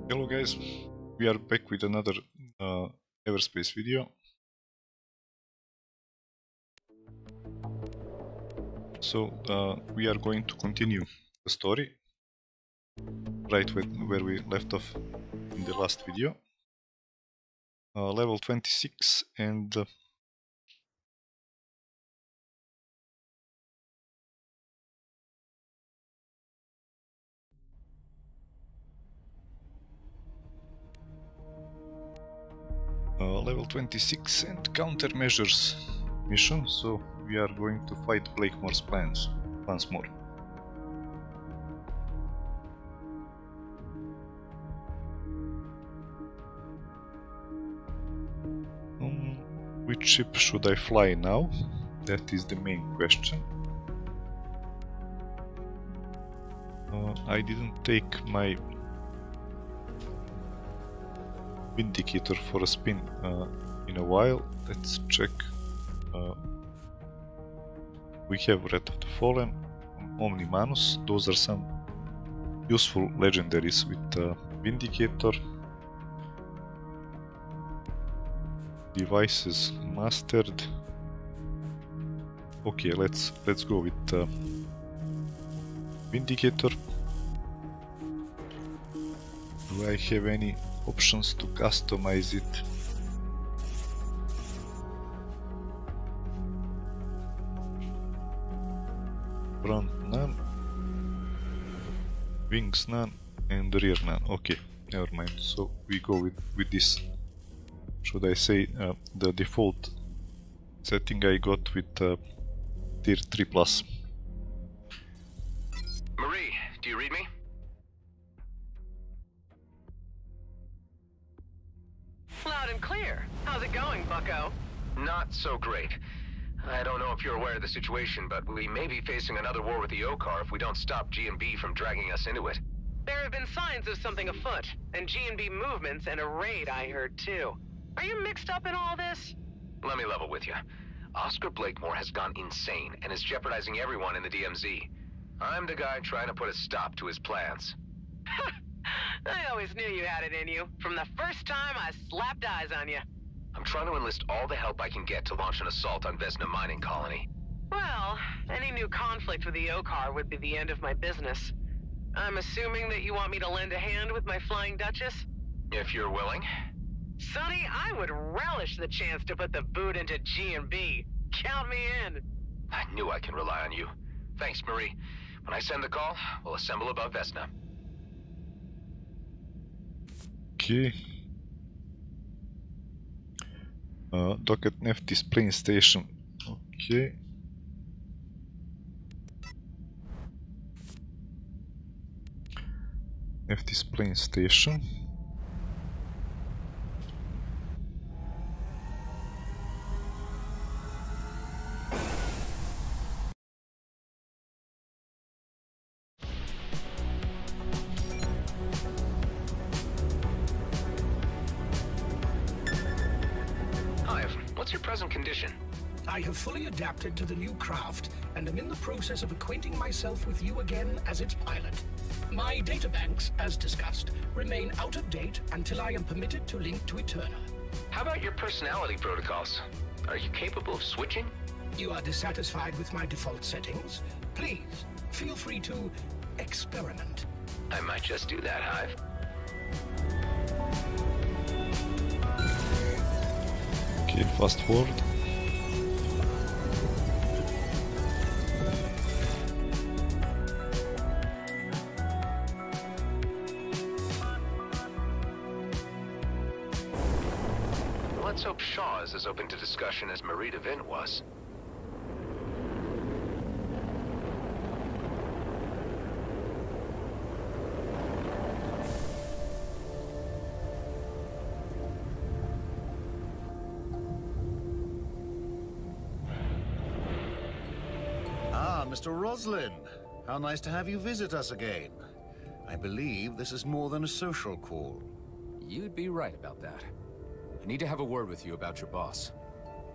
Hello guys, we are back with another Everspace video. So we are going to continue the story right where we left off in the last video. Level 26 and level 26 and countermeasures mission. So we are going to fight Blakemore's plans once more. Which ship should I fly now? That is the main question. I didn't take my indicator for a spin in a while. Let's check. We have Wrath of the Fallen, Omnimanus. Those are some useful legendaries with Vindicator. Devices mastered. Okay, let's go with Vindicator. Do I have any options to customize it? Front none, wings none, and rear none. Okay, never mind. So we go with this. Should I say the default setting I got with tier 3+. Marie, do you read me? Loud and clear. How's it going, bucko? Not so great. I don't know if you're aware of the situation, but we may be facing another war with the O-Car if we don't stop G&B from dragging us into it. There have been signs of something afoot, and G&B movements and a raid I heard too. Are you mixed up in all this? Let me level with you. Oscar Blakemore has gone insane and is jeopardizing everyone in the DMZ. I'm the guy trying to put a stop to his plans. I always knew you had it in you, from the first time I slapped eyes on you. I'm trying to enlist all the help I can get to launch an assault on Vesna mining colony. Well, any new conflict with the O-Car would be the end of my business. I'm assuming that you want me to lend a hand with my Flying Duchess? If you're willing. Sonny, I would relish the chance to put the boot into G&B. Count me in. I knew I can rely on you. Thanks, Marie. When I send the call, we'll assemble above Vesna. Okay. Dock at Nephthys plane station. Okay. Nephthys plane station. What's your present condition? I have fully adapted to the new craft and am in the process of acquainting myself with you again as its pilot. My databanks, as discussed, remain out of date until I am permitted to link to Eterna. How about your personality protocols? Are you capable of switching? You are dissatisfied with my default settings? Please, feel free to experiment. I might just do that, Hive. Okay, fast forward. Let's hope Shaw is as open to discussion as Marie Devin was. Mr. Roslin, how nice to have you visit us again. I believe this is more than a social call. You'd be right about that. I need to have a word with you about your boss.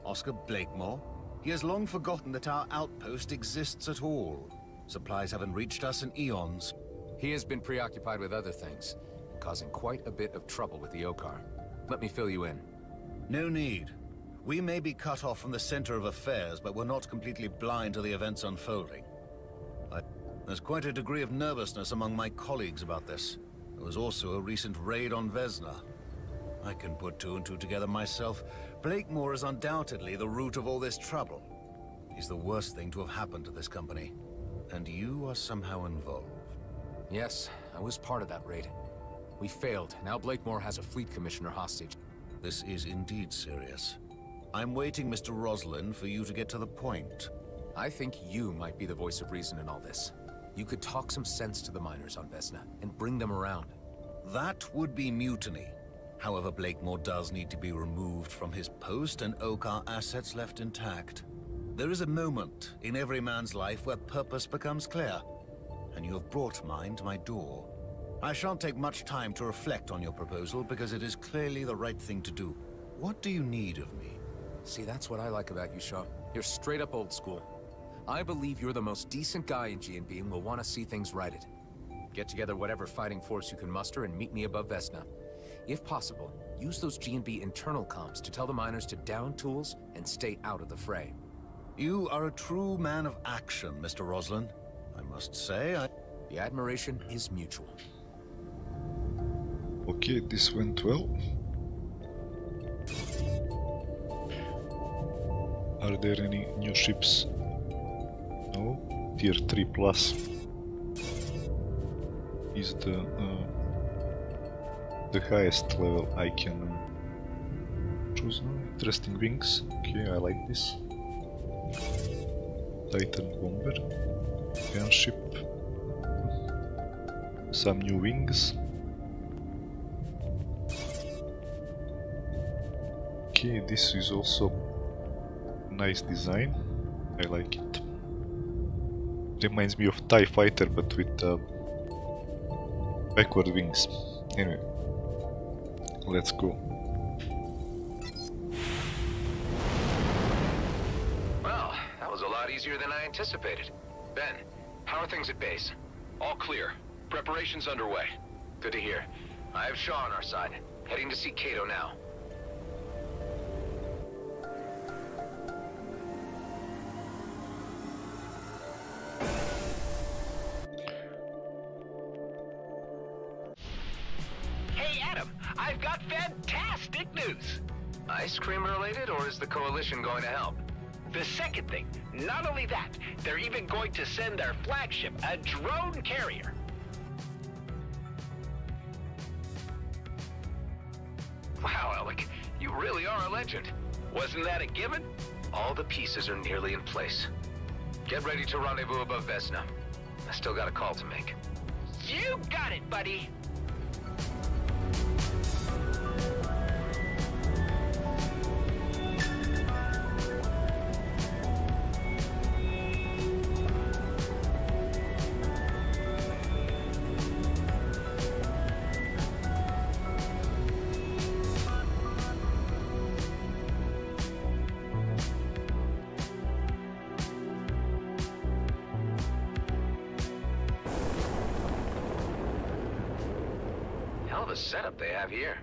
Oscar Blakemore? He has long forgotten that our outpost exists at all. Supplies haven't reached us in eons. He has been preoccupied with other things. causing quite a bit of trouble with the Okar. Let me fill you in. No need. We may be cut off from the center of affairs, but we're not completely blind to the events unfolding. There's quite a degree of nervousness among my colleagues about this. There was also a recent raid on Vesna. I can put two and two together myself. Blakemore is undoubtedly the root of all this trouble. He's the worst thing to have happened to this company. And you are somehow involved. Yes, I was part of that raid. We failed. Now Blakemore has a fleet commissioner hostage. This is indeed serious. I'm waiting, Mr. Roslin, for you to get to the point. I think you might be the voice of reason in all this. You could talk some sense to the miners on Vesna and bring them around. That would be mutiny. However, Blakemore does need to be removed from his post and Okar assets left intact. There is a moment in every man's life where purpose becomes clear, and you have brought mine to my door. I shan't take much time to reflect on your proposal because it is clearly the right thing to do. What do you need of me? See, that's what I like about you, Shaw. You're straight up old school. I believe you're the most decent guy in G&B and will want to see things righted. Get together whatever fighting force you can muster and meet me above Vesna. If possible, use those G&B internal comms to tell the miners to down tools and stay out of the fray. You are a true man of action, Mr. Roslin. I must say, The admiration is mutual. Okay, this went well. Are there any new ships? No. Tier 3 plus is the highest level I can choose now. Interesting wings. Okay, I like this. Titan bomber, gunship, some new wings. Okay, this is also nice design. I like it. Reminds me of TIE Fighter, but with backward wings. Anyway, let's go. Well, that was a lot easier than I anticipated. Ben, how are things at base? All clear. Preparations underway. Good to hear. I have Shaw on our side. Heading to see Kato now. I've got fantastic news! Ice cream related, or is the Coalition going to help? The second thing, not only that, they're even going to send their flagship, a drone carrier. Wow, Alec, you really are a legend. Wasn't that a given? All the pieces are nearly in place. Get ready to rendezvous above Vesna. I still got a call to make. You got it, buddy! Hell of a setup they have here.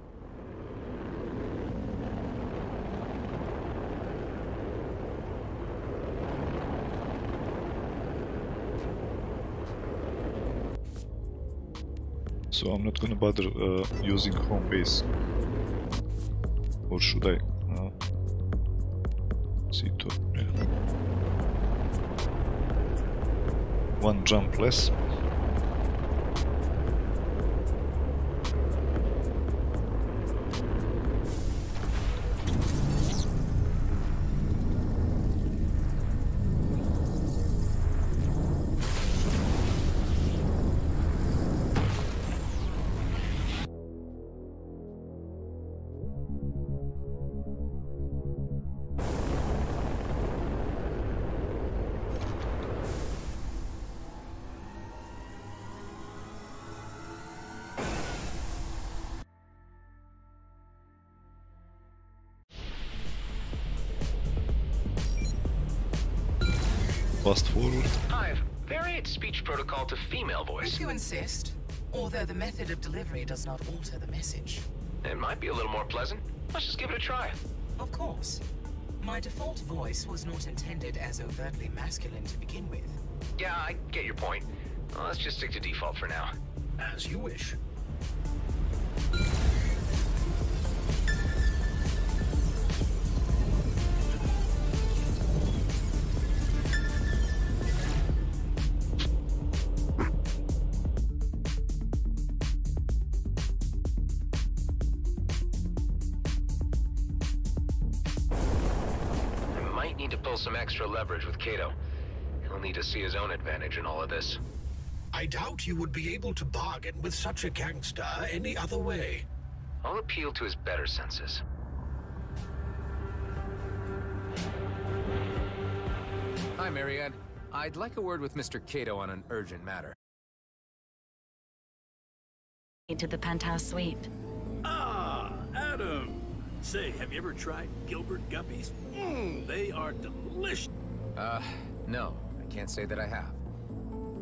So I'm not gonna bother using home base. Or should I? C2, yeah. One jump less. Fast forward. Hive, variant speech protocol to female voice. If you insist. Although the method of delivery does not alter the message. It might be a little more pleasant. Let's just give it a try. Of course. My default voice was not intended as overtly masculine to begin with. Yeah, I get your point. Well, let's just stick to default for now. As you wish. Some extra leverage with Cato. He'll need to see his own advantage in all of this. I doubt you would be able to bargain with such a gangster any other way. I'll appeal to his better senses. Hi, Marianne. I'd like a word with Mr. Cato on an urgent matter. Into the penthouse suite. Ah, Adam! Say, have you ever tried Gilbert Guppies? They are delicious. No. I can't say that I have.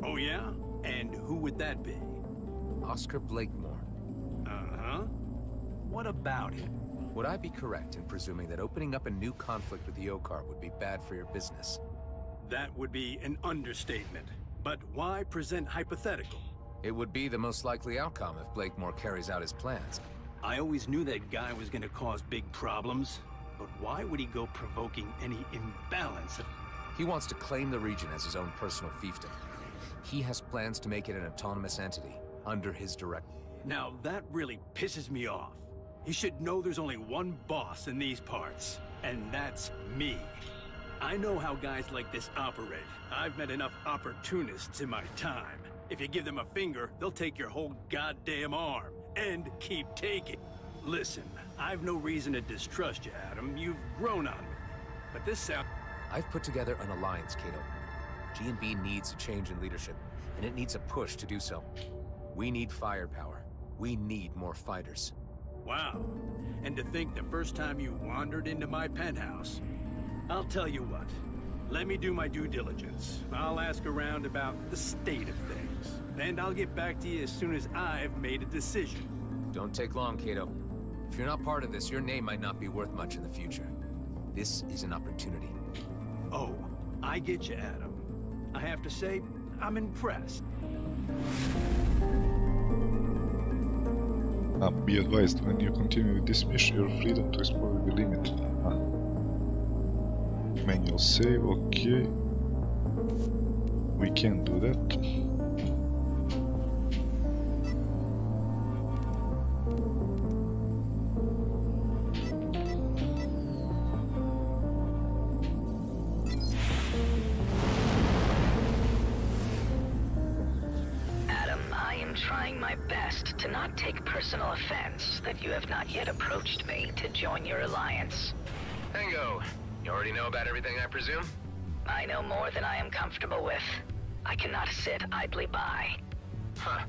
Oh, yeah? And who would that be? Oscar Blakemore. Uh-huh. What about him? Would I be correct in presuming that opening up a new conflict with the Okar would be bad for your business? That would be an understatement. But why present hypothetical? It would be the most likely outcome if Blakemore carries out his plans. I always knew that guy was gonna cause big problems. But why would he go provoking any imbalance? He wants to claim the region as his own personal fiefdom. He has plans to make it an autonomous entity, under his direction. Now that really pisses me off. He should know there's only one boss in these parts, and that's me. I know how guys like this operate. I've met enough opportunists in my time. If you give them a finger, they'll take your whole goddamn arm, and keep taking. Listen, I've no reason to distrust you, Adam. You've grown on me. But this sound... I've put together an alliance, Cato. G&B needs a change in leadership, and it needs a push to do so. We need firepower. We need more fighters. Wow. And to think the first time you wandered into my penthouse. I'll tell you what. Let me do my due diligence. I'll ask around about the state of things. And I'll get back to you as soon as I've made a decision. Don't take long, Cato. If you're not part of this, your name might not be worth much in the future. This is an opportunity. Oh, I get you, Adam. I have to say, I'm impressed. Be advised, when you continue with this mission, your freedom to explore will be limited. Manual save, okay. We can do that. Personal offense that you have not yet approached me to join your alliance. Tango, you already know about everything, I presume? I know more than I am comfortable with. I cannot sit idly by. Huh.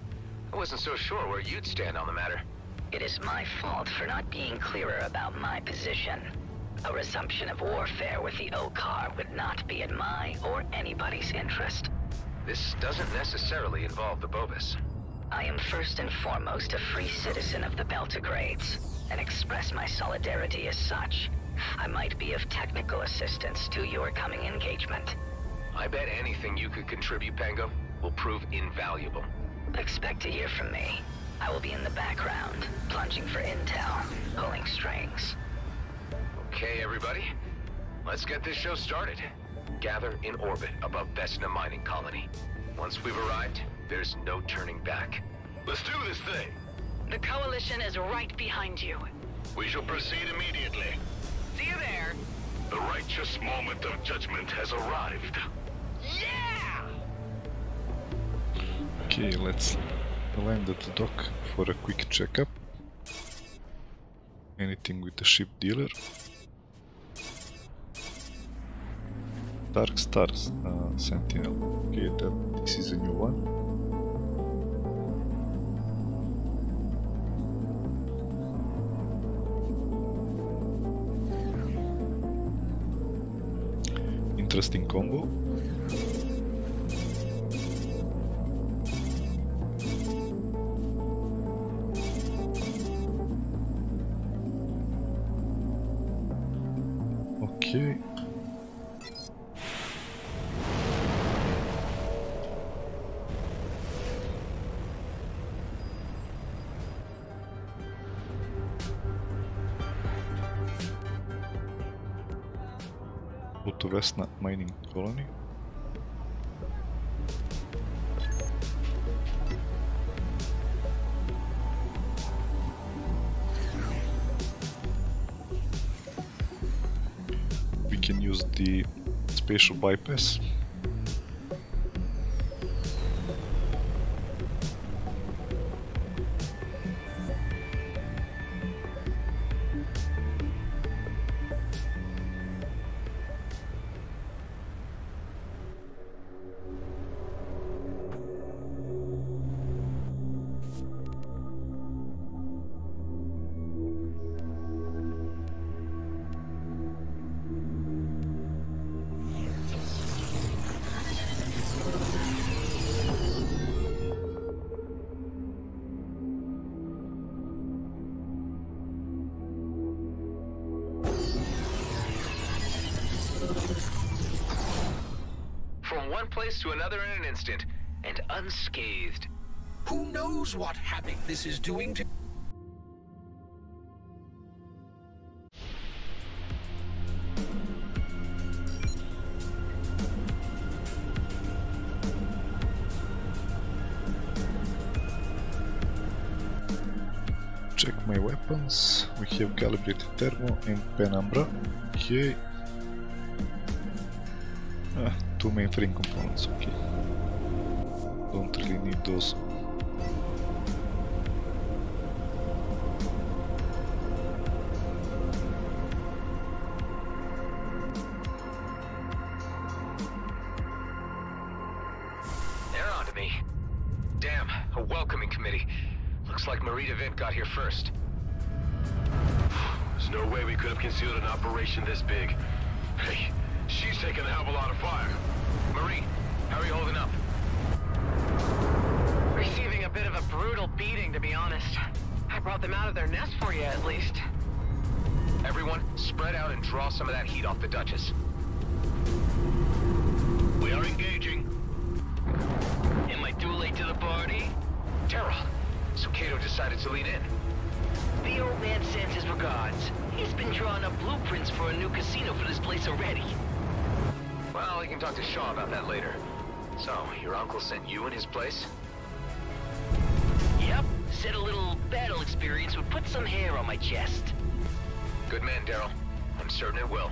I wasn't so sure where you'd stand on the matter. It is my fault for not being clearer about my position. A resumption of warfare with the Okar would not be in my or anybody's interest. This doesn't necessarily involve the Bobus. I am first and foremost a free citizen of the Beltogrades, and express my solidarity as such. I might be of technical assistance to your coming engagement. I bet anything you could contribute, Pango, will prove invaluable. Expect to hear from me. I will be in the background, plunging for intel, pulling strings. Okay, everybody. Let's get this show started. Gather in orbit above Vesna Mining Colony. Once we've arrived, there's no turning back. Let's do this thing! The Coalition is right behind you. We shall proceed immediately. See you there. The righteous moment of judgment has arrived. Yeah! Okay, let's land at the dock for a quick checkup. Anything with the ship dealer? Dark Stars, Sentinel. Okay, this is a new one. Interesting combo. Okay. Go to Vesna mining colony. We can use the spatial bypass. One place to another in an instant, and unscathed. Who knows what havoc this is doing to... Check my weapons. We have calibrated thermo and penumbra. Okay. Two mainframe components, okay. Don't really need those. They're on to me. Damn, a welcoming committee. Looks like Marie DeVint got here first. There's no way we could have concealed an operation this big. Hey, she's taking a hell of a lot of fire. Marie, how are you holding up? Receiving a bit of a brutal beating, to be honest. I brought them out of their nest for you, at least. Everyone, spread out and draw some of that heat off the Duchess. We are engaging. Am I too late to the party? Terrell, so Cato decided to lean in. The old man sends his regards. He's been drawing up blueprints for a new casino for this place already. Well, we can talk to Shaw about that later. So, your uncle sent you in his place? Yep, said a little battle experience would put some hair on my chest. Good man, Daryl. I'm certain it will.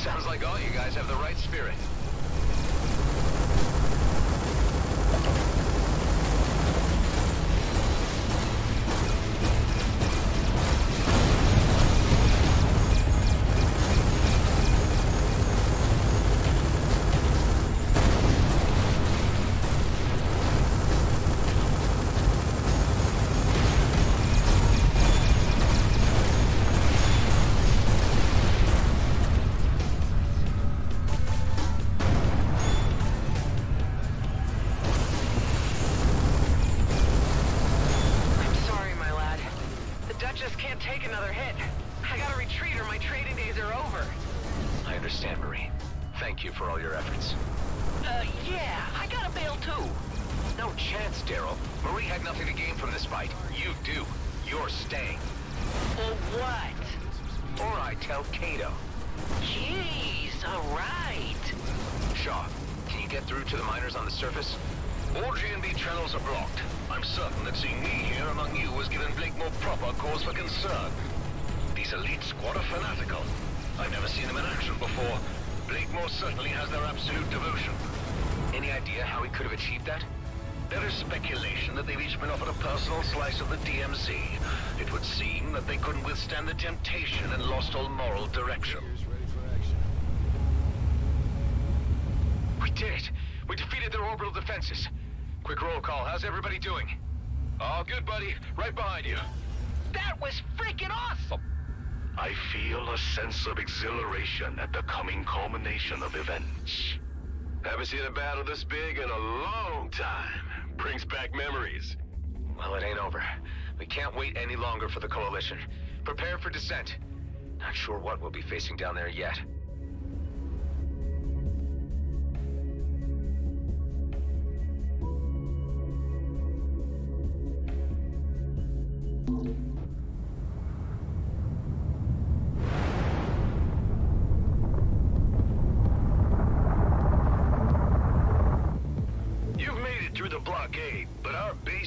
Sounds like all you guys have the right spirit. Yeah, I gotta bail too. No chance, Daryl. Marie had nothing to gain from this fight. You do. You're staying. Or what? Or I tell Cato. Jeez, alright. Shaw, Can you get through to the miners on the surface? All GNB channels are blocked. I'm certain that seeing me here among you has given Blakemore proper cause for concern. These elite squad are fanatical. I've never seen them in action before. Blakemore certainly has their absolute devotion. Any idea how he could have achieved that? There is speculation that they've each been offered a personal slice of the DMZ. It would seem that they couldn't withstand the temptation and lost all moral direction. We did it! We defeated their orbital defenses. Quick roll call, how's everybody doing? All good, buddy. Right behind you. That was freaking awesome! I feel a sense of exhilaration at the coming culmination of events. Haven't seen a battle this big in a long time. Brings back memories. Well, it ain't over. We can't wait any longer for the Coalition. Prepare for descent. Not sure what we'll be facing down there yet.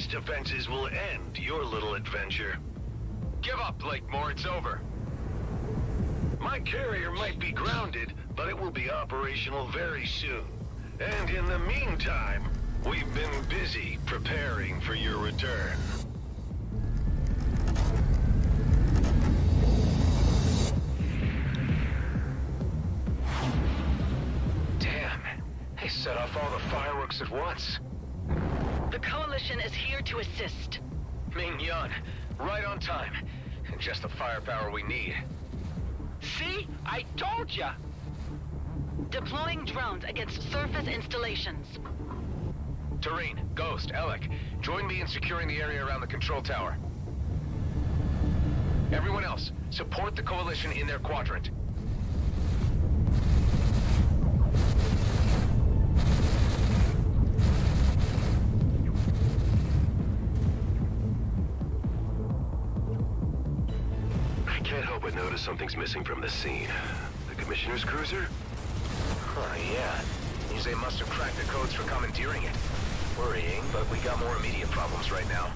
Defenses will end your little adventure. Give up, Blakemore, it's over. My carrier might be grounded, but it will be operational very soon. And in the meantime, we've been busy preparing for your return. Damn, they set off all the fireworks at once. The Coalition is here to assist. Ming-Yun, right on time. Just the firepower we need. See? I told ya! Deploying drones against surface installations. Tareen, Ghost, Alec, join me in securing the area around the control tower. Everyone else, support the Coalition in their quadrant. But notice something's missing from the scene. The Commissioner's cruiser? Huh, yeah. Means they must have cracked the codes for commandeering it. Worrying, but we got more immediate problems right now.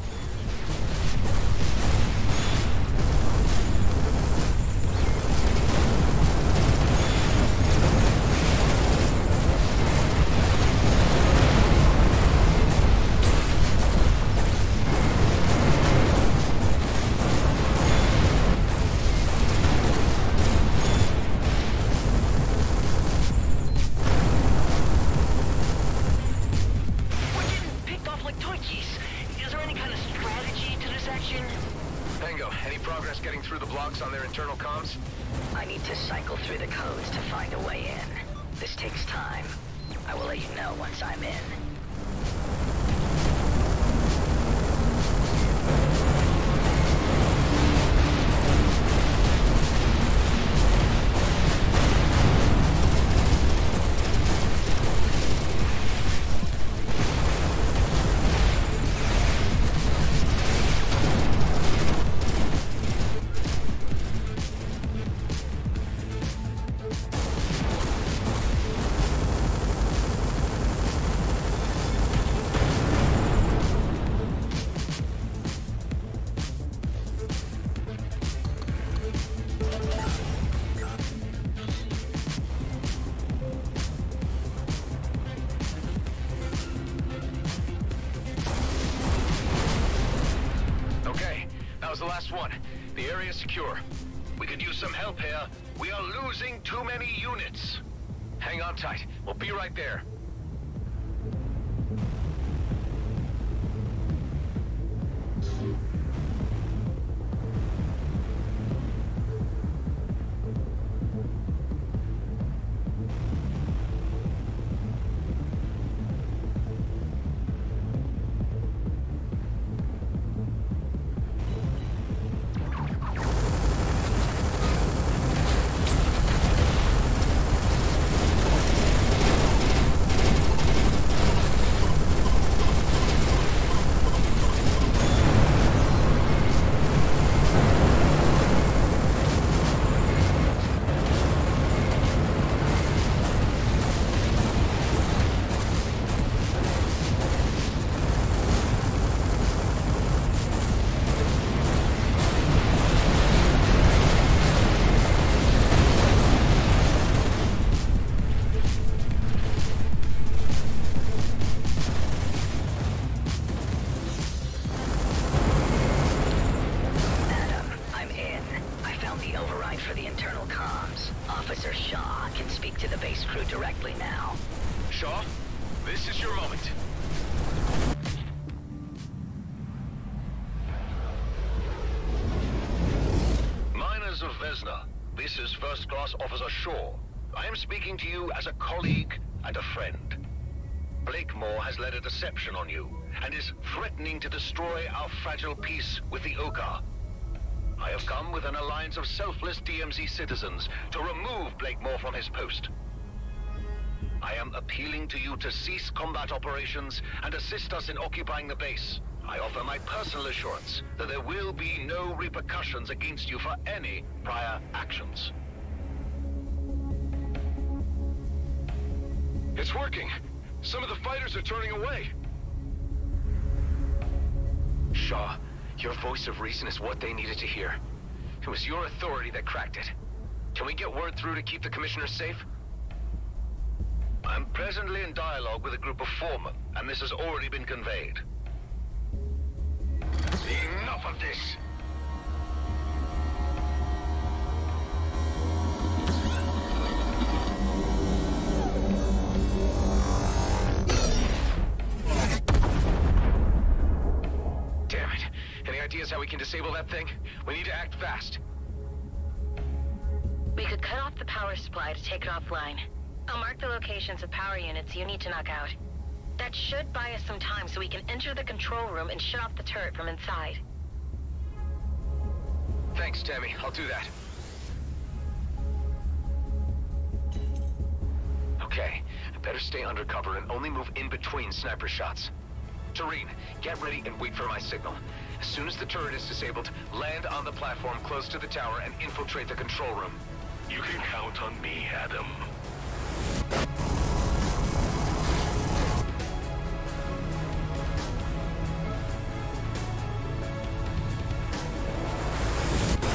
On their internal comms? I need to cycle through the codes to find a way in. This takes time. I will let you know once I'm in. The last one. The area is secure. We could use some help here. We are losing too many units. Hang on tight. We'll be right there. the override for the internal comms. Officer Shaw can speak to the base crew directly now. Shaw, this is your moment. Miners of Vesna, this is First Class Officer Shaw. I am speaking to you as a colleague and a friend. Blakemore has led a deception on you, and is threatening to destroy our fragile peace with the Okar. I have come with an alliance of selfless DMZ citizens to remove Blakemore from his post. I am appealing to you to cease combat operations and assist us in occupying the base. I offer my personal assurance that there will be no repercussions against you for any prior actions. It's working. Some of the fighters are turning away. Shaw, your voice of reason is what they needed to hear. It was your authority that cracked it. Can we get word through to keep the commissioner safe? I'm presently in dialogue with a group of foremen, and this has already been conveyed. Enough of this! Damn it. Any ideas how we can disable that thing? We need to act fast. We could cut off the power supply to take it offline. I'll mark the locations of power units you need to knock out. That should buy us some time so we can enter the control room and shut off the turret from inside. Thanks, Tammy. I'll do that. Okay, I better stay undercover and only move in between sniper shots. Tareen, get ready and wait for my signal. As soon as the turret is disabled, land on the platform close to the tower and infiltrate the control room. You can count on me, Adam.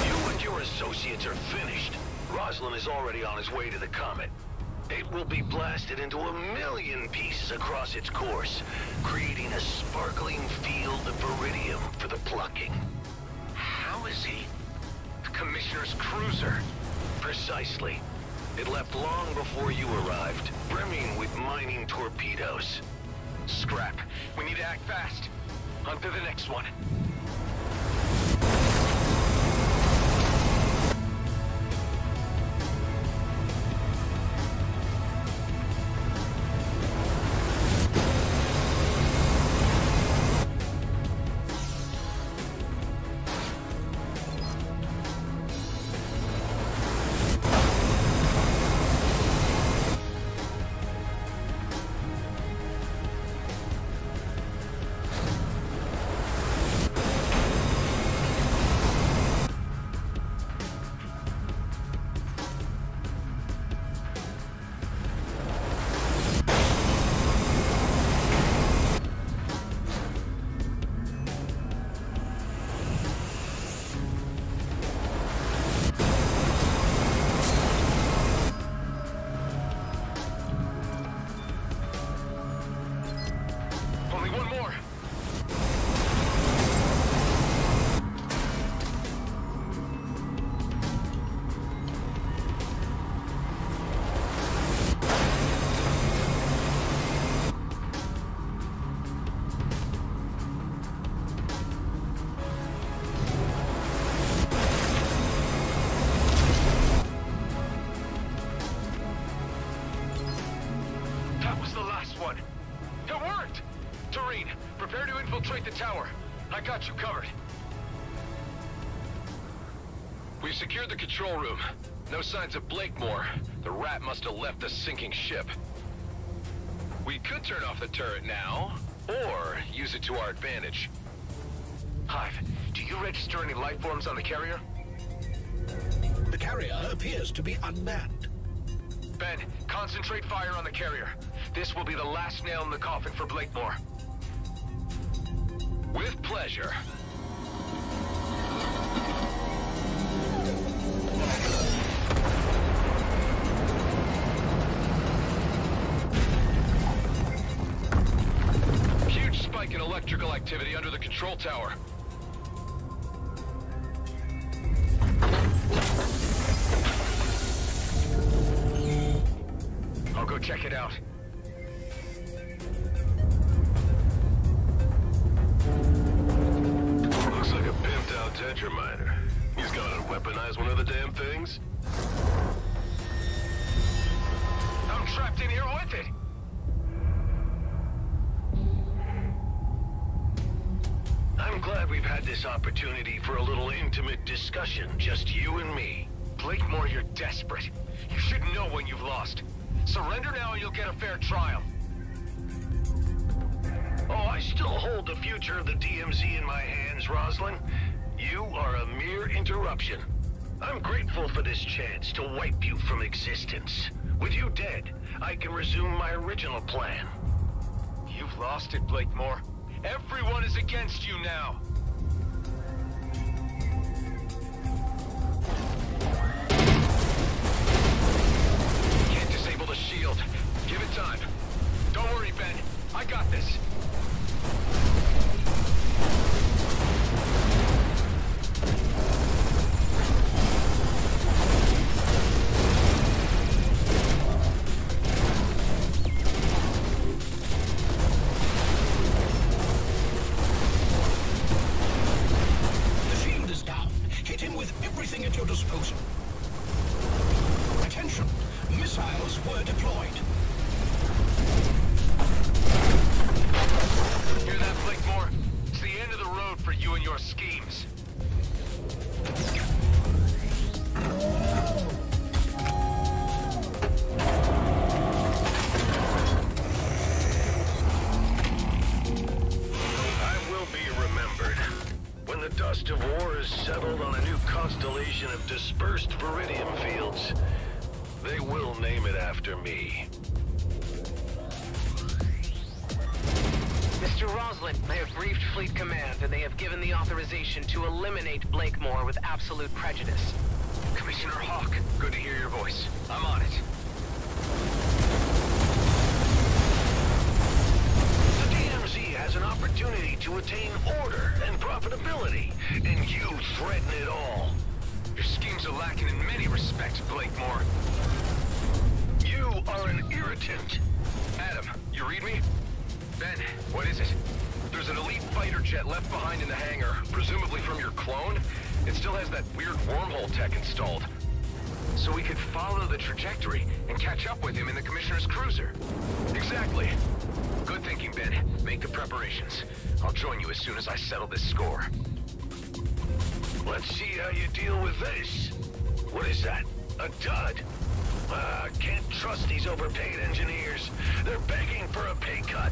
You and your associates are finished. Roslin is already on his way to the comet. It will be blasted into 1,000,000 pieces across its course, creating a sparkling field of iridium for the plucking. How is he? The Commissioner's cruiser. Precisely. It left long before you arrived, brimming with mining torpedoes. Scrap. We need to act fast. On to the next one. Prepare to infiltrate the tower. I got you covered. We've secured the control room. No signs of Blakemore. The rat must have left the sinking ship. We could turn off the turret now, or use it to our advantage. Hive, do you register any life forms on the carrier? The carrier appears to be unmanned. Ben, concentrate fire on the carrier. This will be the last nail in the coffin for Blakemore. With pleasure. Huge spike in electrical activity under the control tower. Check it out. Looks like a pimped-out Tetraminer. He's gonna weaponize one of the damn things? I'm trapped in here with it! I'm glad we've had this opportunity for a little intimate discussion, just you and me. Blakemore, you're desperate. You should know when you've lost. Surrender now and you'll get a fair trial. Oh, I still hold the future of the DMZ in my hands, Roslyn. You are a mere interruption. I'm grateful for this chance to wipe you from existence. With you dead, I can resume my original plan. You've lost it, Blakemore. Everyone is against you now. Can't disable the shield. Give it time. Don't worry, Ben. I got this. At your disposal. Attention, missiles were deployed. Hear that, Blakemore? It's the end of the road for you and your schemes. I will be remembered. When the dust of war is settled on a new constellation of dispersed Viridium fields, they will name it after me. Mr. Roslin, I have briefed Fleet Command, and they have given the authorization to eliminate Blakemore with absolute prejudice. Commissioner Hawk, good to hear your voice. I'm on it. The DMZ has an opportunity to attain order and profitability, and you threaten it all. Your schemes are lacking in many respects, Blakemore. You are an irritant. Adam, you read me? Ben, what is it? There's an elite fighter jet left behind in the hangar, presumably from your clone. It still has that weird wormhole tech installed. So we could follow the trajectory and catch up with him in the Commissioner's cruiser. Exactly. Good thinking, Ben. Make the preparations. I'll join you as soon as I settle this score. Let's see how you deal with this. What is that? A dud? Can't trust these overpaid engineers. They're begging for a pay cut.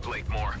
Blakemore.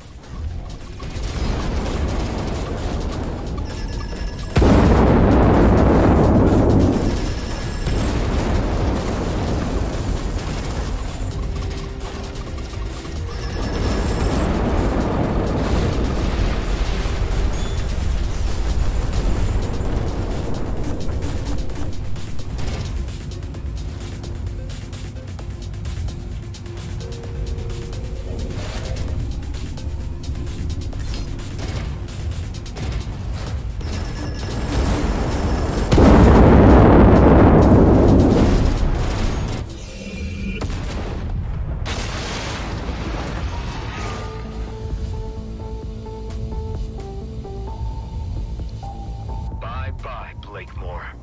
Blakemore.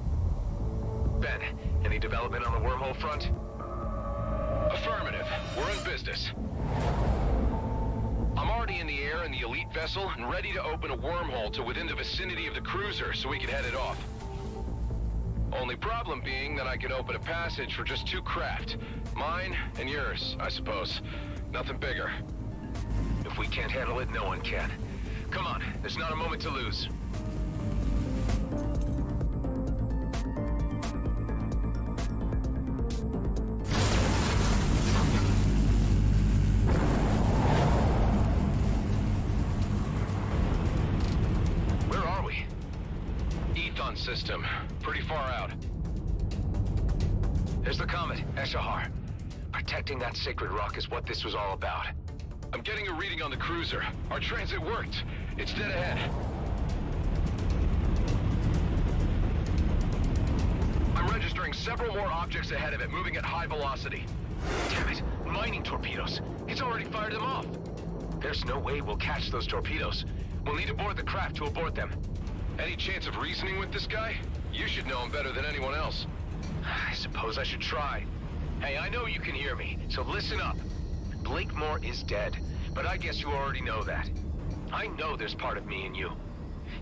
Ben, any development on the wormhole front? Affirmative. We're in business. I'm already in the air in the elite vessel and ready to open a wormhole to within the vicinity of the cruiser so we can head it off. Only problem being that I can open a passage for just 2 craft. Mine and yours, I suppose. Nothing bigger. If we can't handle it, no one can. Come on, there's not a moment to lose. Where are we? Ethon system. Pretty far out. There's the comet, Eshahar. Protecting that sacred rock is what this was all about. I'm getting a reading on the cruiser. Our transit worked. It's dead ahead. I'm registering several more objects ahead of it, moving at high velocity. Damn it, mining torpedoes. He's already fired them off. There's no way we'll catch those torpedoes. We'll need to board the craft to abort them. Any chance of reasoning with this guy? You should know him better than anyone else. I suppose I should try. Hey, I know you can hear me, so listen up. Blakemore is dead, but I guess you already know that. I know there's part of me in you.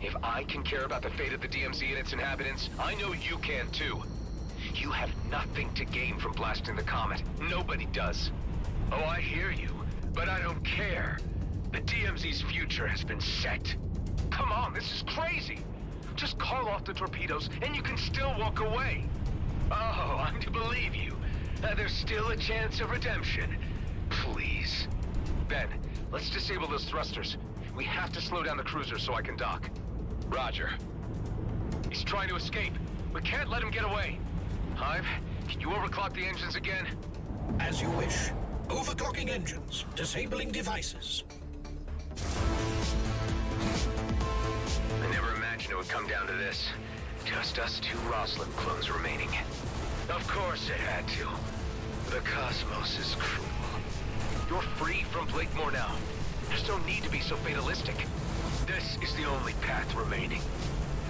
If I can care about the fate of the DMZ and its inhabitants, I know you can too. You have nothing to gain from blasting the comet. Nobody does. Oh, I hear you, but I don't care. The DMZ's future has been set. Come on, this is crazy. Just call off the torpedoes and you can still walk away. Oh, I'm to believe you. There's still a chance of redemption. Please. Ben, let's disable those thrusters. We have to slow down the cruiser so I can dock. Roger. He's trying to escape. We can't let him get away. Hive, can you overclock the engines again? As you wish. Overclocking engines. Disabling devices. I never imagined it would come down to this. Just us 2 Roslin clones remaining. Of course it had to. The cosmos is cruel. You're free from Blakemore now. There's no need to be so fatalistic. This is the only path remaining.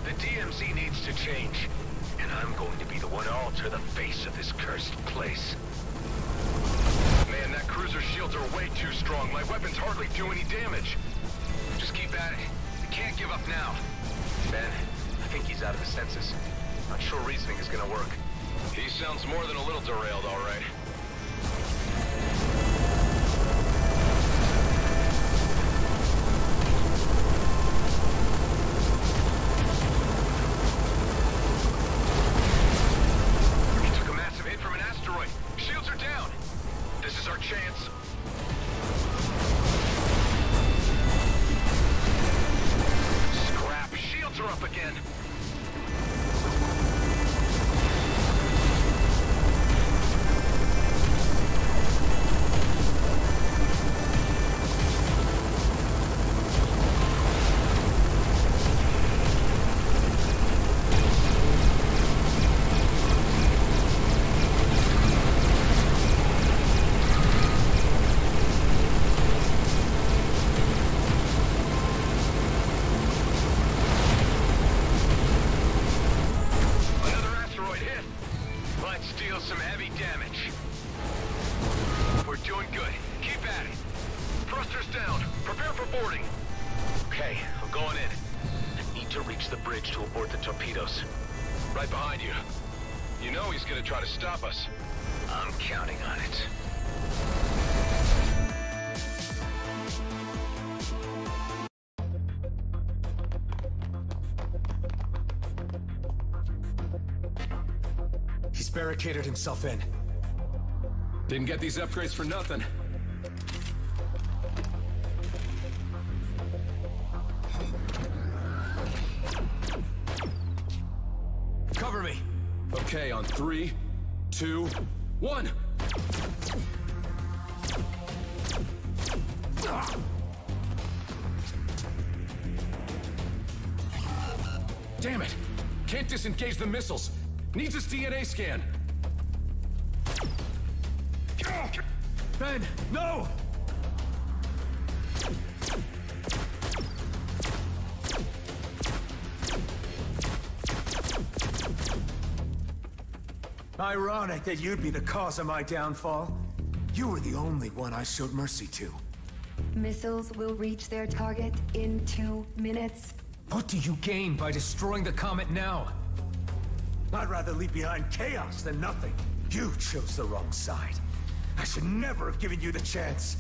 The DMZ needs to change, and I'm going to be the one to alter the face of this cursed place. Man, that cruiser shields are way too strong. My weapons hardly do any damage. Just keep at it. We can't give up now. Ben, I think he's out of his senses. Not sure reasoning is gonna work. He sounds more than a little derailed, all right. He took a massive hit from an asteroid. Shields are down. This is our chance. Scrap. Shields are up again. Right behind you. You know he's gonna try to stop us. I'm counting on it. He's barricaded himself in. Didn't get these upgrades for nothing. Cover me! Okay, on 3, 2, 1! Damn it! Can't disengage the missiles! Needs his DNA scan! Ben, no! Ironic that you'd be the cause of my downfall. You were the only one I showed mercy to. Missiles will reach their target in 2 minutes. What do you gain by destroying the comet now? I'd rather leave behind chaos than nothing. You chose the wrong side. I should never have given you the chance.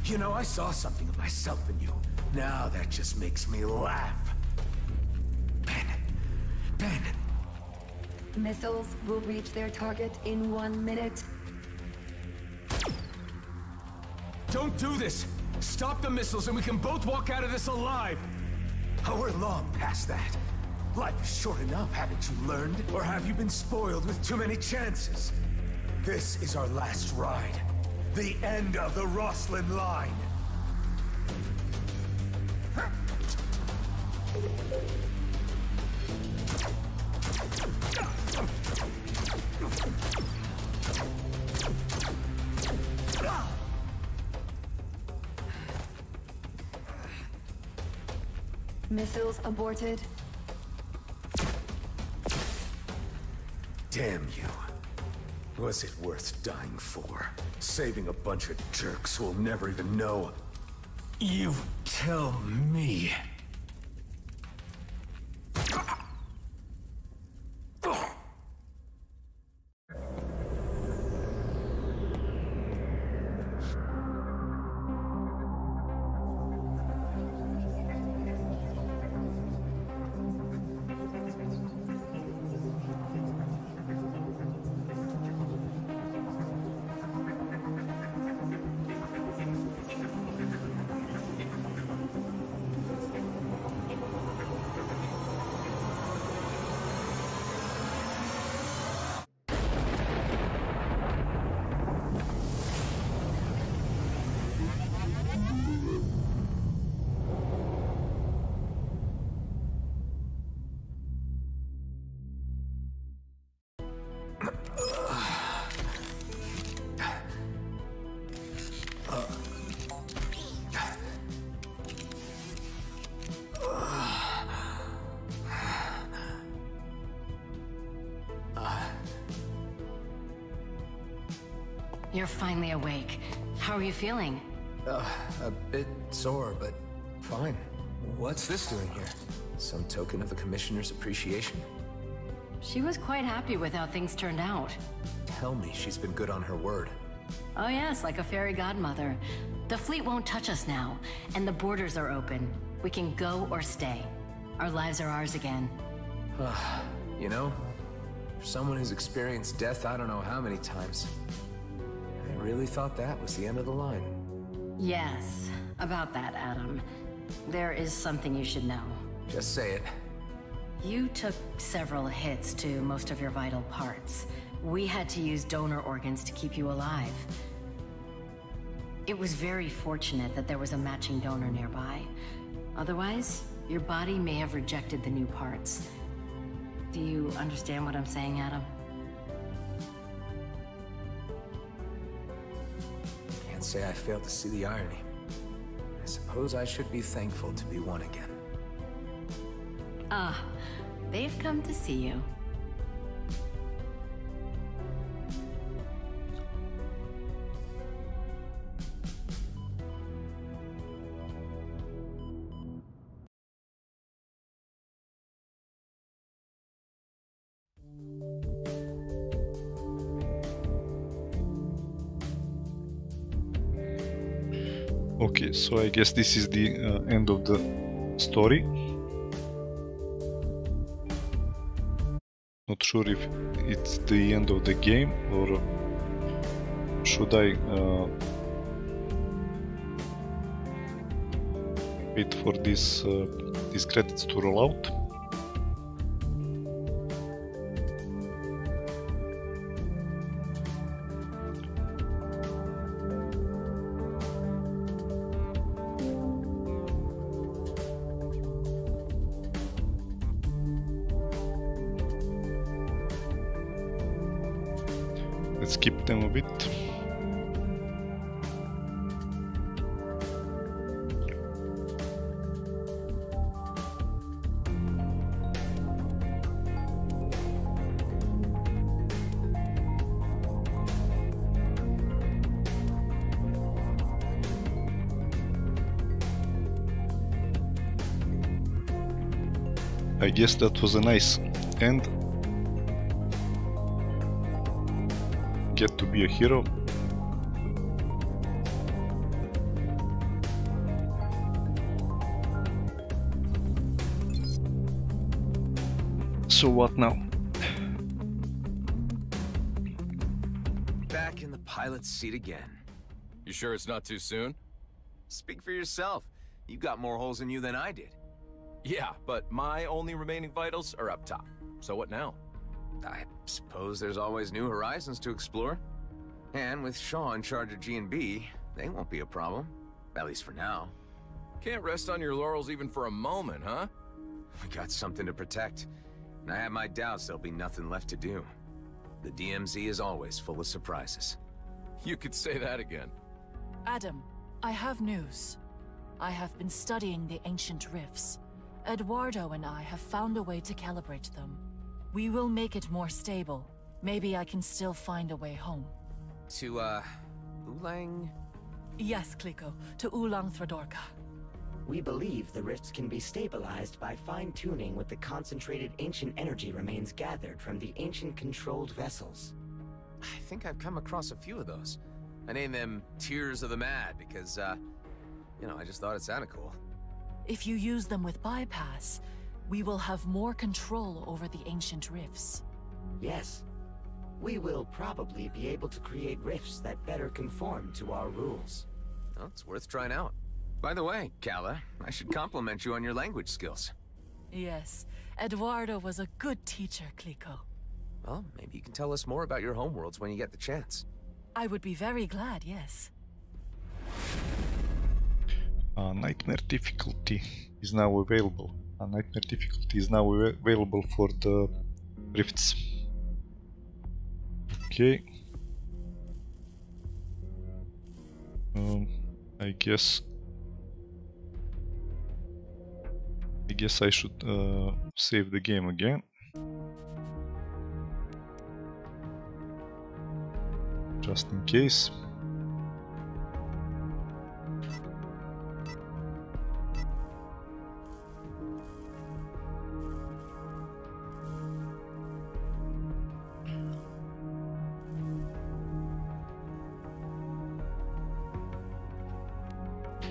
You know, I saw something of myself in you. Now that just makes me laugh. Ben. Missiles will reach their target in 1 minute. Don't do this! Stop the missiles and we can both walk out of this alive! Oh, we're long past that. Life is short enough, haven't you learned? Or have you been spoiled with too many chances? This is our last ride. The end of the Roslyn line. Missiles aborted. Damn you. Was it worth dying for? Saving a bunch of jerks who'll never even know. You tell me. You're finally awake. How are you feeling? A bit sore, but fine. What's this doing here? Some token of the Commissioner's appreciation? She was quite happy with how things turned out. Tell me she's been good on her word. Oh yes, like a fairy godmother. The fleet won't touch us now, and the borders are open. We can go or stay. Our lives are ours again. You know, for someone who's experienced death I don't know how many times, I really thought that was the end of the line. Yes, about that, Adam. There is something you should know. Just say it. You took several hits to most of your vital parts. We had to use donor organs to keep you alive. It was very fortunate that there was a matching donor nearby. Otherwise, your body may have rejected the new parts. Do you understand what I'm saying, Adam? Can't say I failed to see the irony. I suppose I should be thankful to be one again. Ah, they've come to see you. Okay, so I guess this is the end of the story. Not sure if it's the end of the game or should I wait for these credits to roll out. Let's skip them a bit. I guess that was a nice end. Get to be a hero. So what now? Back in the pilot's seat again. You sure it's not too soon? Speak for yourself. You got more holes in you than I did. Yeah, but my only remaining vitals are up top. So what now? I suppose there's always new horizons to explore. And with Shaw in charge of G&B, they won't be a problem. At least for now. Can't rest on your laurels even for a moment, huh? We got something to protect. And I have my doubts there'll be nothing left to do. The DMZ is always full of surprises. You could say that again. Adam, I have news. I have been studying the ancient rifts. Eduardo and I have found a way to calibrate them. We will make it more stable. Maybe I can still find a way home. To, Ulang? Yes, Kliko, to Ulang Thradorka. We believe the rifts can be stabilized by fine-tuning with the concentrated ancient energy remains gathered from the ancient controlled vessels. I think I've come across a few of those. I named them Tears of the Mad because, you know, I just thought it sounded cool. If you use them with bypass, we will have more control over the ancient rifts. Yes. We will probably be able to create rifts that better conform to our rules. Well, it's worth trying out. By the way, Kala, I should compliment you on your language skills. Yes, Eduardo was a good teacher, Kliko. Well, maybe you can tell us more about your homeworlds when you get the chance. I would be very glad, yes. Nightmare difficulty is now available. Nightmare difficulty is now available for the rifts. Okay. I guess I should save the game again. Just in case.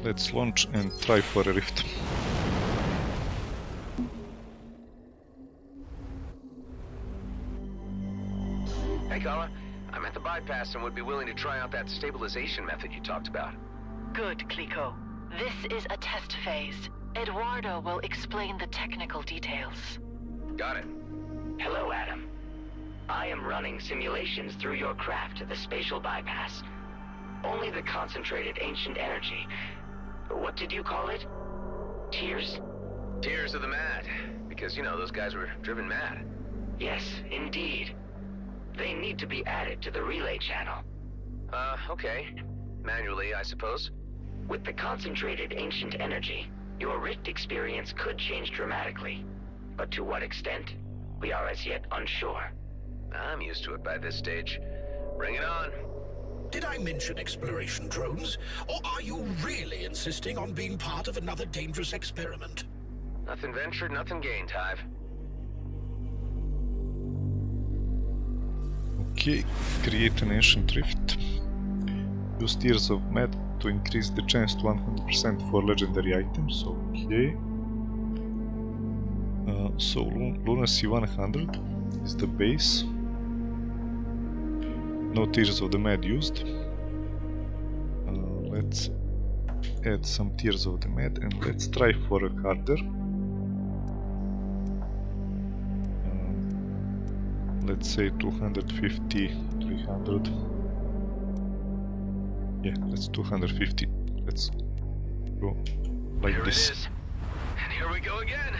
Let's launch and try for a rift. Hey, Kala. I'm at the bypass and would be willing to try out that stabilization method you talked about. Good, Kliko. This is a test phase. Eduardo will explain the technical details. Got it. Hello, Adam. I am running simulations through your craft to the spatial bypass. Only the concentrated ancient energy. What did you call it? Tears? Tears of the Mad. Because, you know, those guys were driven mad. Yes, indeed. They need to be added to the relay channel. Okay. Manually, I suppose. With the concentrated ancient energy, your rift experience could change dramatically. But to what extent, we are as yet unsure. I'm used to it by this stage. Bring it on. Did I mention exploration drones? Or are you really insisting on being part of another dangerous experiment? Nothing ventured, nothing gained, Hive. Okay, create an ancient rift. Use Tears of Mad to increase the chance to 100% for legendary items. Okay. So Lunacy 100 is the base. No Tears of the Mad used. Let's add some Tears of the Mad and let's try for a harder. Let's say 250, 300. Yeah, that's 250. Let's go like Here this. It is. And here we go again.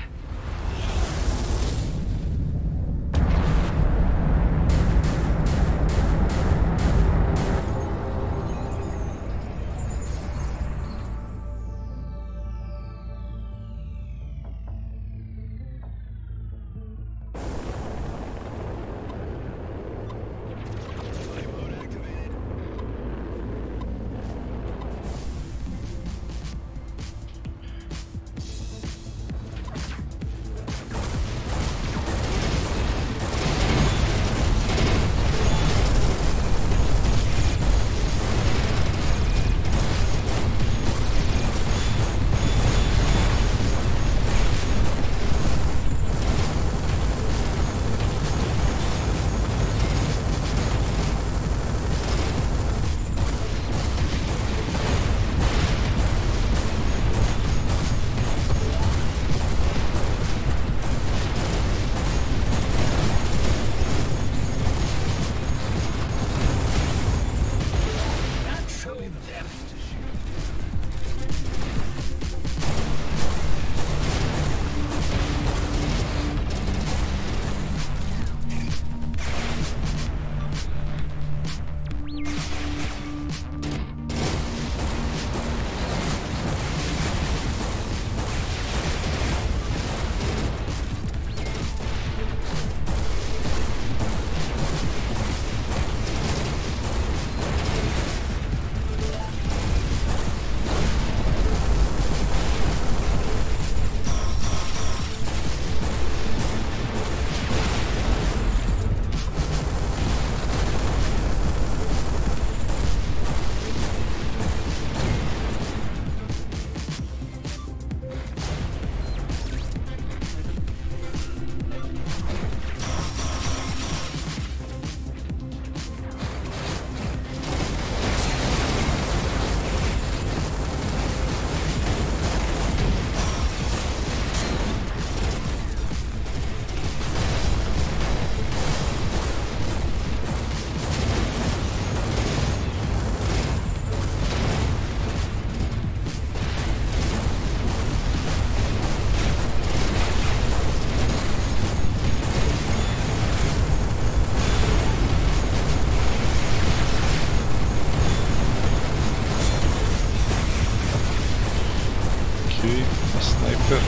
Okay, a sniper.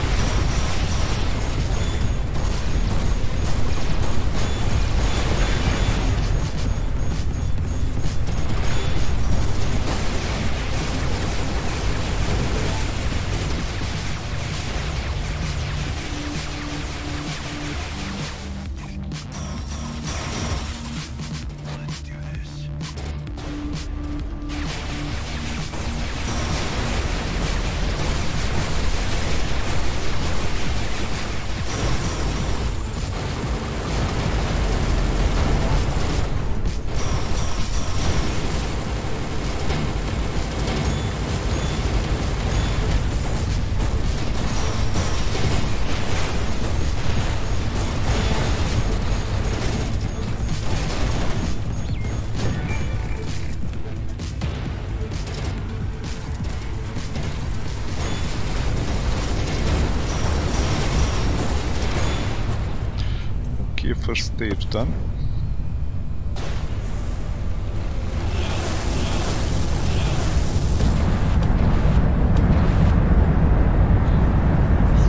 First stage done.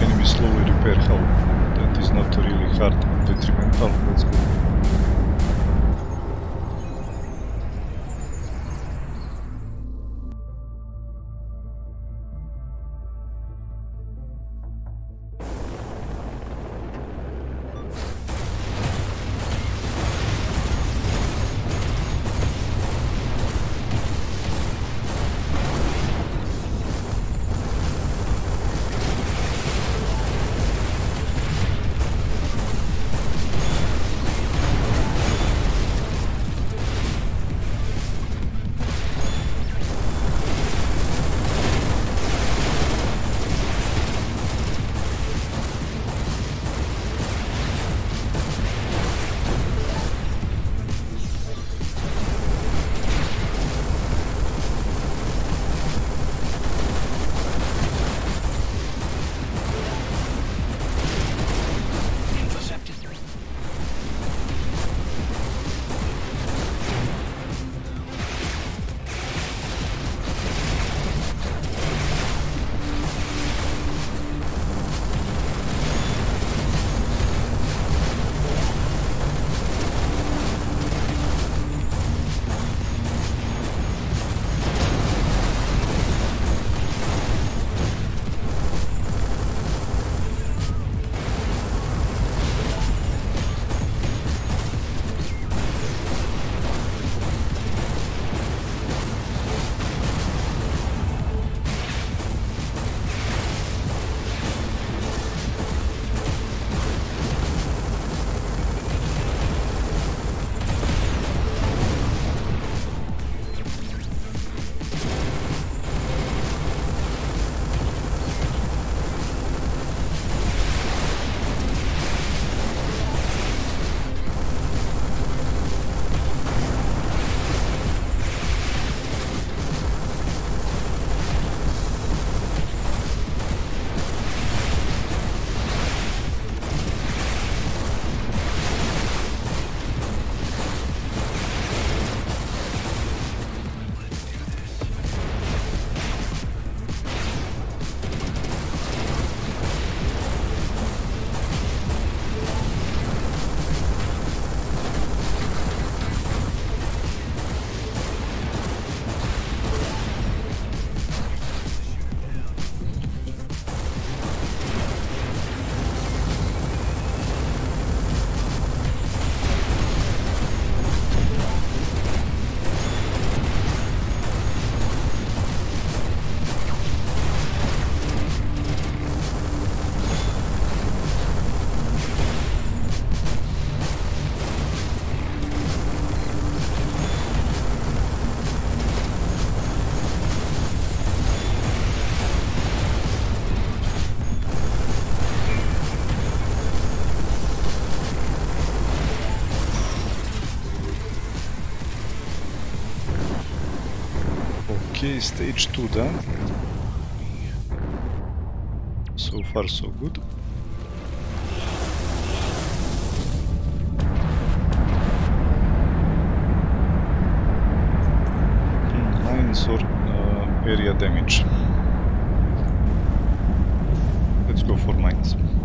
Enemy slowly repair health. That is not really hard, detrimental. Let's go. Okay, stage 2 done. So far so good. Lines or area damage. missiles.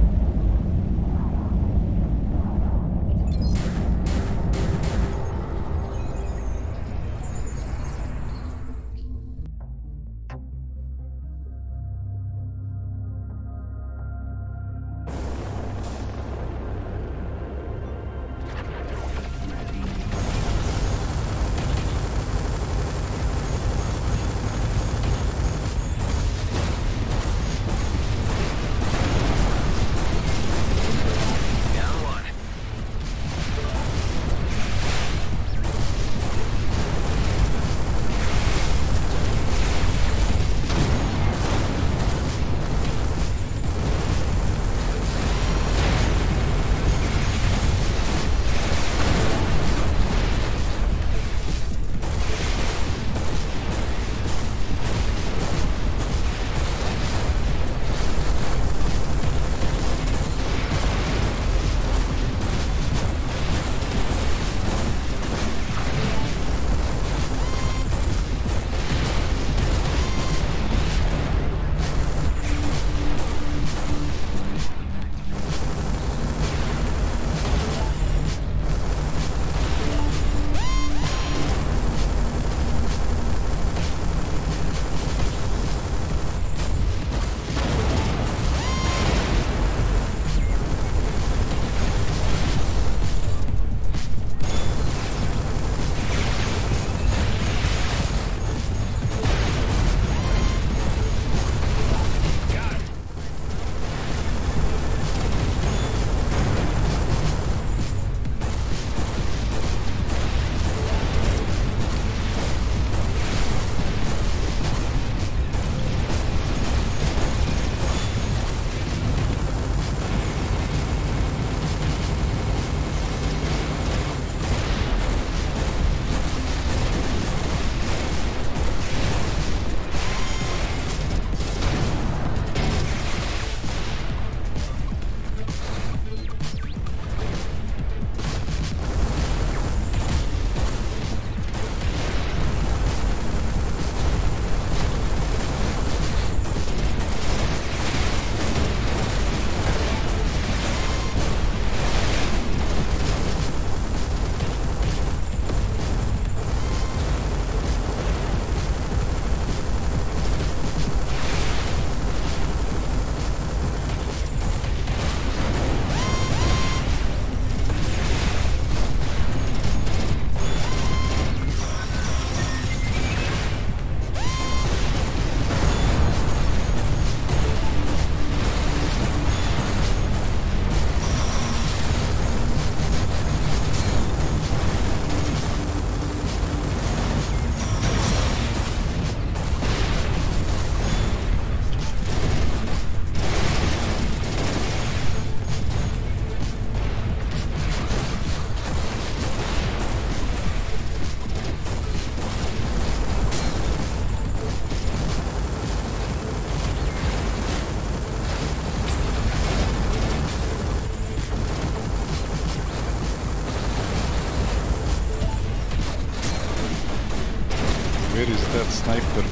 Where is that sniper?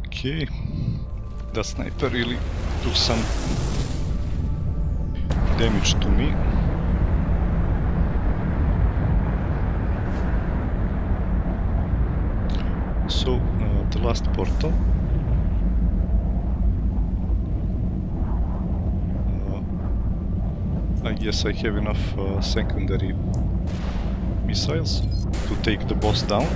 Okay, the sniper really took some damage to me. So, the last portal. I guess I have enough secondary missiles to take the boss down.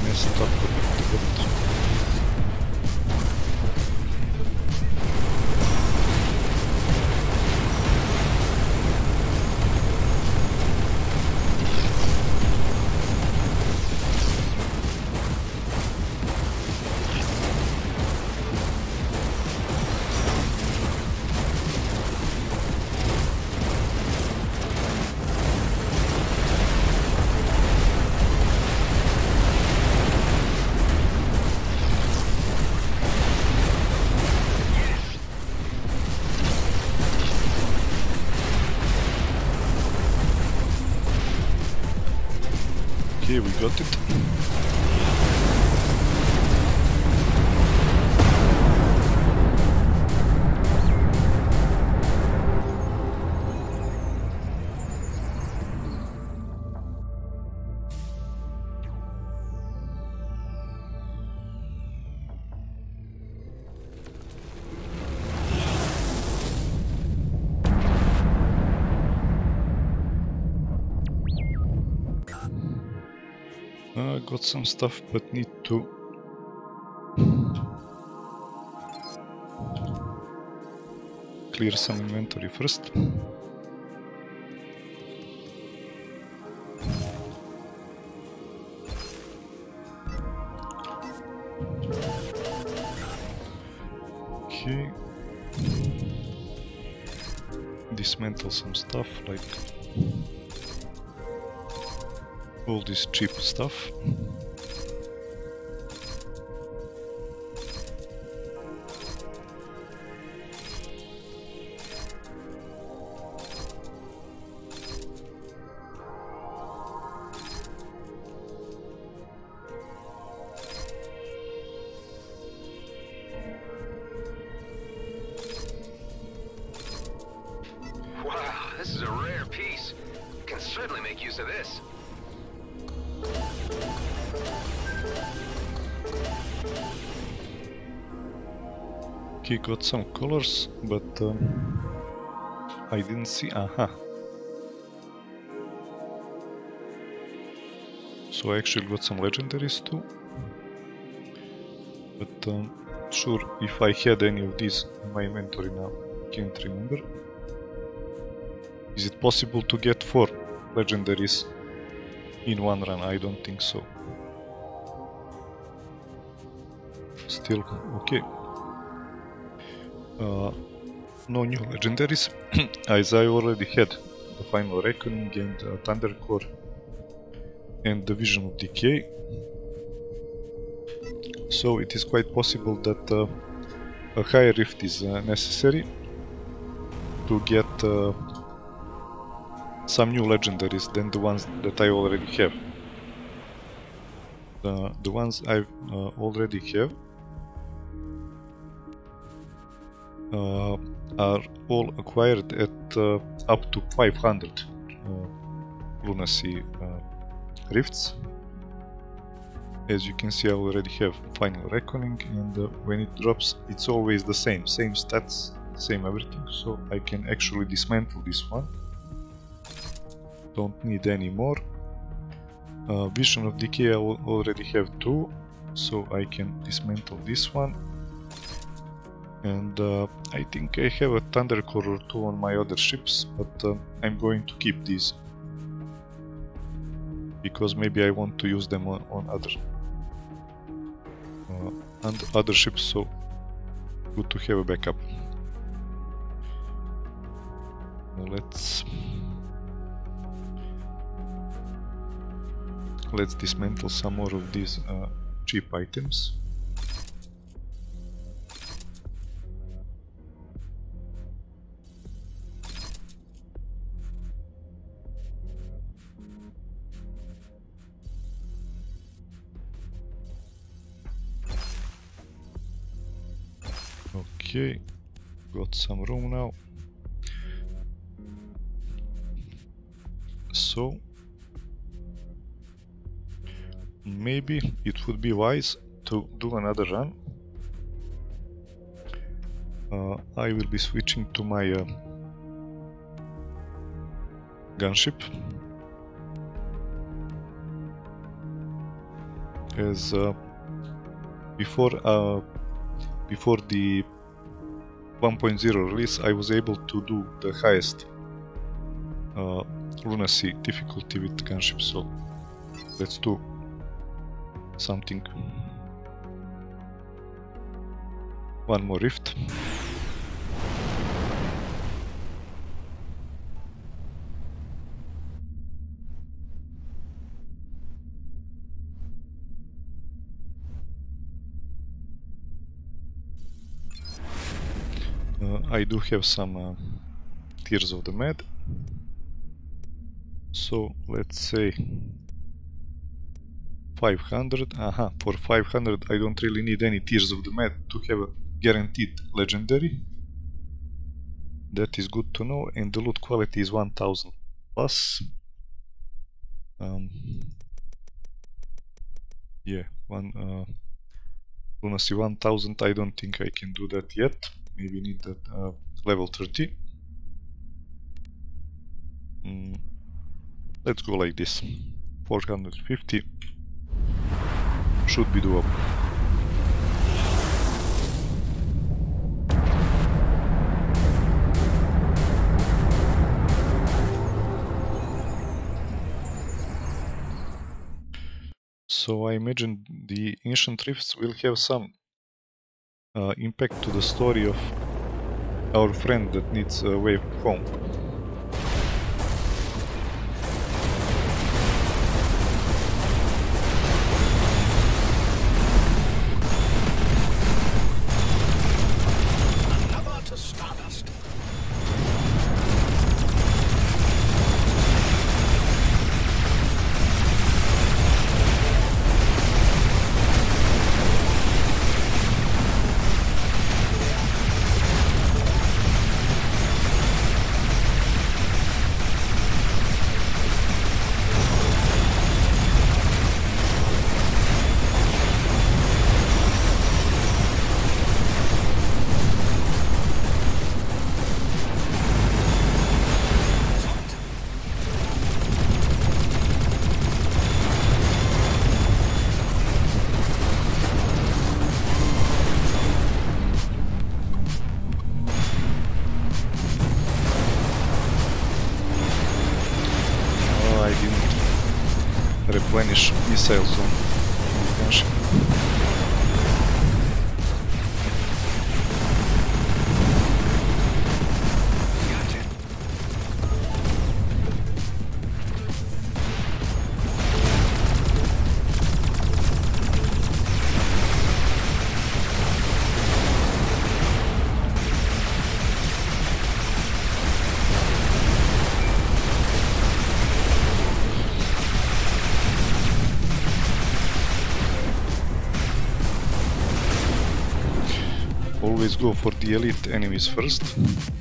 Messed up Okay, we got it. Got some stuff, but need to clear some inventory first. Okay. Dismantle some stuff, like all this cheap stuff. Wow, this is a rare piece. Can certainly make use of this. Okay, got some colors, but I didn't see. Aha. So I actually got some legendaries too. But sure, if I had any of these in my inventory now, can't remember. Is it possible to get 4 legendaries in one run? I don't think so. Still, okay. No new legendaries, as I already had the Final Reckoning and Thundercore and the Vision of Decay. So it is quite possible that a higher rift is necessary to get some new legendaries than the ones that I already have. The ones I already have are all acquired at up to 500 lunacy rifts. As you can see, I already have Final Reckoning, and when it drops, it's always the same stats, same everything, so I can actually dismantle this one. Don't need any more. Vision of Decay I already have 2, so I can dismantle this one. And I think I have a Thundercore or 2 on my other ships, but I'm going to keep these because maybe I want to use them on other ships, so good to have a backup. Let's dismantle some more of these cheap items. Okay, got some room now. So maybe it would be wise to do another run. I will be switching to my gunship, as before the 1.0 release I was able to do the highest lunacy difficulty with gunship, so let's do something. One more rift. I do have some Tears of the Mad, so let's say 500. Aha, for 500 I don't really need any Tears of the Mad to have a guaranteed legendary. That is good to know, and the loot quality is 1000 plus. Yeah, lunacy 1000, I don't think I can do that yet. Maybe need that level 30. Let's go like this. 450 should be doable. So I imagine the ancient rifts will have some impact to the story of our friend that needs a way home. Replenish missile zone. Always go for the elite enemies first.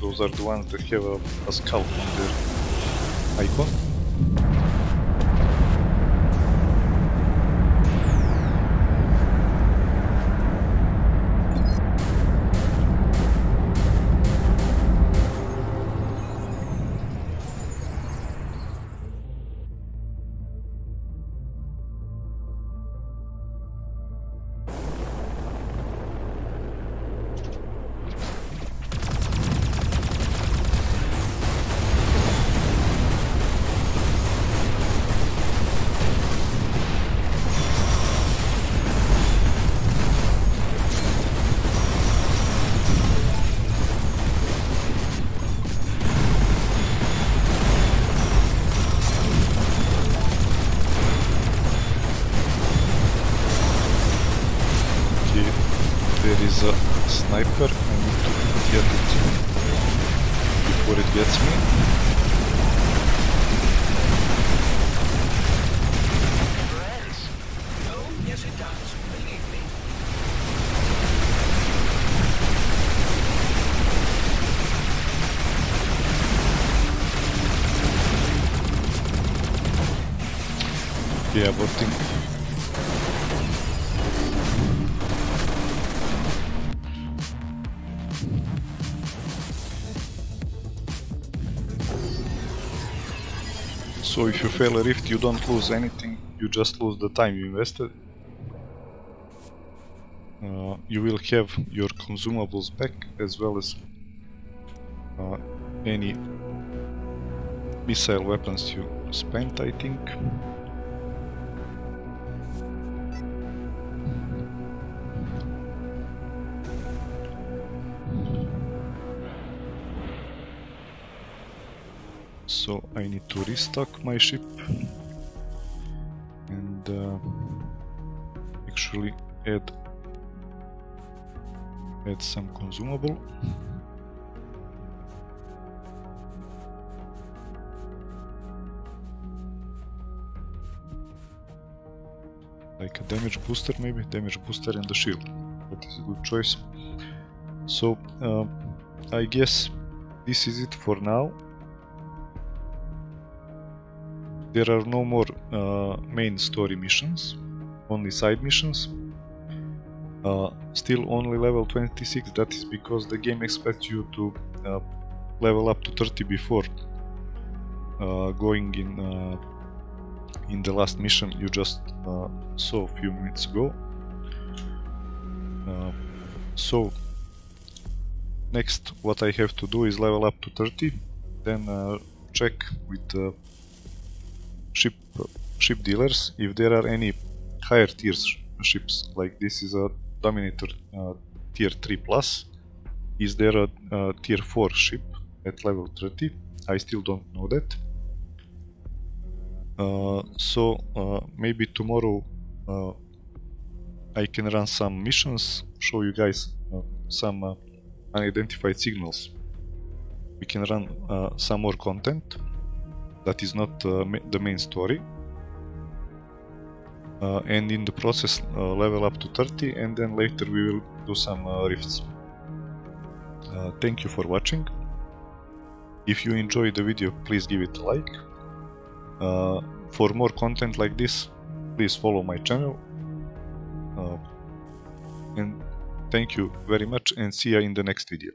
Those are the ones that have a skull on their icon. There is a sniper, I need to get it before it gets me. Oh, yes it does, believe me. Yeah, aborting. So if you fail a rift, you don't lose anything, you just lose the time you invested. You will have your consumables back, as well as any missile weapons you spent, I think. So I need to restock my ship and actually add some consumable. like a damage booster, maybe damage booster and the shield. That is a good choice. So I guess this is it for now. There are no more main story missions, only side missions. Still only level 26, that is because the game expects you to level up to 30 before going in the last mission you just saw a few minutes ago. So next what I have to do is level up to 30, then check with the ship dealers if there are any higher tier ships, like this is a Dominator tier 3 plus. Is there a tier 4 ship at level 30? I still don't know that. So maybe tomorrow I can run some missions, show you guys some unidentified signals. We can run some more content that is not the main story, and in the process level up to 30, and then later we will do some rifts. Thank you for watching. If you enjoyed the video, please give it a like. For more content like this, please follow my channel. And thank you very much, and see you in the next video.